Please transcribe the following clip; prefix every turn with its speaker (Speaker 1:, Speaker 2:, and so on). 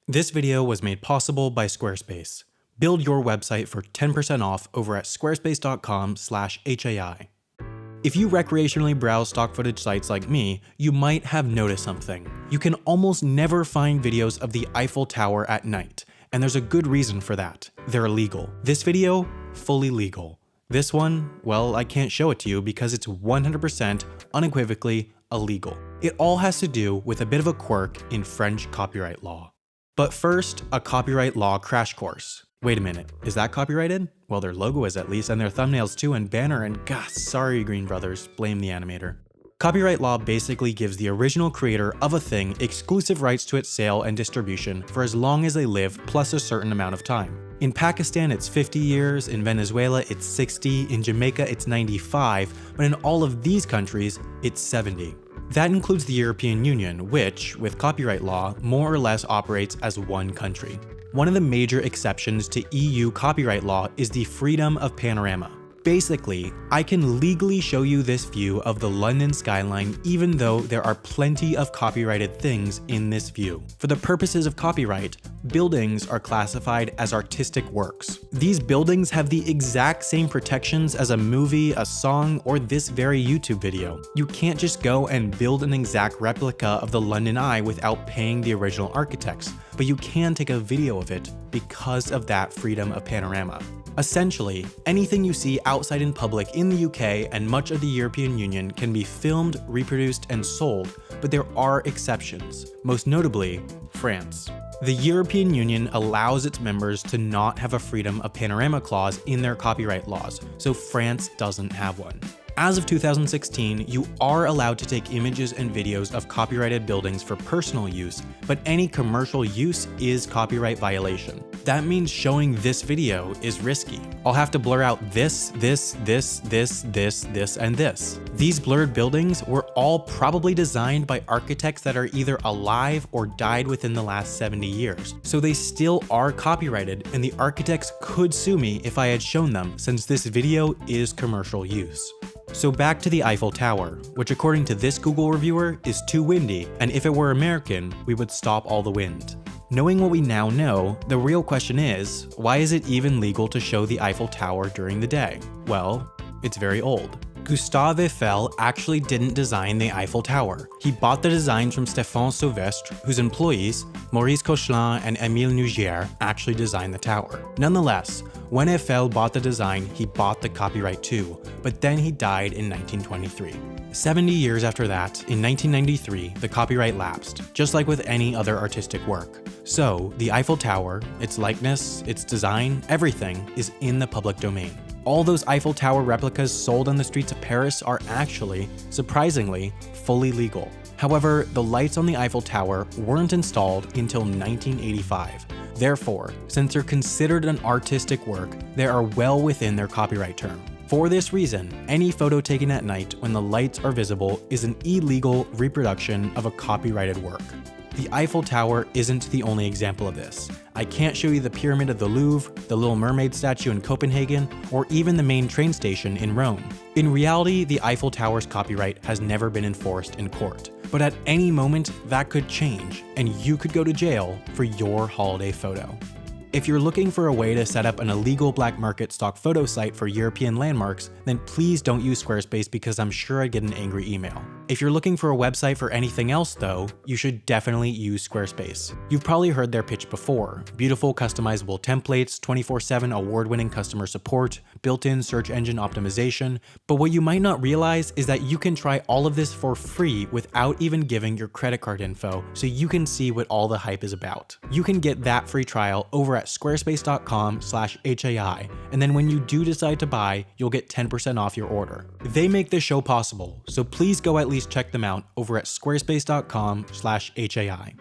Speaker 1: This video was made possible by Squarespace. Build your website for 10% off over at squarespace.com/HAI. If you recreationally browse stock footage sites like me, you might have noticed something. You can almost never find videos of the Eiffel Tower at night, and there's a good reason for that. They're illegal. This video, fully legal. This one, well, I can't show it to you because it's 100% unequivocally illegal. It all has to do with a bit of a quirk in French copyright law. But first, a copyright law crash course. Wait a minute, is that copyrighted? Well, their logo is at least, and their thumbnails too, and banner, and gosh, sorry Green Brothers, blame the animator. Copyright law basically gives the original creator of a thing exclusive rights to its sale and distribution for as long as they live plus a certain amount of time. In Pakistan, it's 50 years, in Venezuela, it's 60, in Jamaica, it's 95, but in all of these countries, it's 70. That includes the European Union, which, with copyright law, more or less operates as one country. One of the major exceptions to EU copyright law is the freedom of panorama. Basically, I can legally show you this view of the London skyline even though there are plenty of copyrighted things in this view. For the purposes of copyright, buildings are classified as artistic works. These buildings have the exact same protections as a movie, a song, or this very YouTube video. You can't just go and build an exact replica of the London Eye without paying the original architects, but you can take a video of it because of that freedom of panorama. Essentially, anything you see outside in public in the UK and much of the European Union can be filmed, reproduced, and sold, but there are exceptions, most notably France. The European Union allows its members to not have a freedom of panorama clause in their copyright laws, so France doesn't have one. As of 2016, you are allowed to take images and videos of copyrighted buildings for personal use, but any commercial use is copyright violation. That means showing this video is risky. I'll have to blur out this, and this. These blurred buildings were all probably designed by architects that are either alive or died within the last 70 years. So they still are copyrighted, and the architects could sue me if I had shown them, since this video is commercial use. So back to the Eiffel Tower, which according to this Google reviewer is too windy, and if it were American, we would stop all the wind. Knowing what we now know, the real question is, why is it even legal to show the Eiffel Tower during the day? Well, it's very old. Gustave Eiffel actually didn't design the Eiffel Tower. He bought the designs from Stéphane Sauvestre, whose employees, Maurice Koechlin and Émile Nouguier, actually designed the tower. Nonetheless, when Eiffel bought the design, he bought the copyright too, but then he died in 1923. 70 years after that, in 1993, the copyright lapsed, just like with any other artistic work. So, the Eiffel Tower, its likeness, its design, everything is in the public domain. All those Eiffel Tower replicas sold on the streets of Paris are actually, surprisingly, fully legal. However, the lights on the Eiffel Tower weren't installed until 1985. Therefore, since they're considered an artistic work, they are well within their copyright term. For this reason, any photo taken at night when the lights are visible is an illegal reproduction of a copyrighted work. The Eiffel Tower isn't the only example of this. I can't show you the Pyramid of the Louvre, the Little Mermaid statue in Copenhagen, or even the main train station in Rome. In reality, the Eiffel Tower's copyright has never been enforced in court. But at any moment, that could change, and you could go to jail for your holiday photo. If you're looking for a way to set up an illegal black market stock photo site for European landmarks, then please don't use Squarespace because I'm sure I'd get an angry email. If you're looking for a website for anything else though, you should definitely use Squarespace. You've probably heard their pitch before. Beautiful customizable templates, 24/7 award-winning customer support, built-in search engine optimization, but what you might not realize is that you can try all of this for free without even giving your credit card info so you can see what all the hype is about. You can get that free trial over at squarespace.com/HAI, and then when you do decide to buy, you'll get 10% off your order. They make this show possible, so please go at least check them out over at squarespace.com/HAI.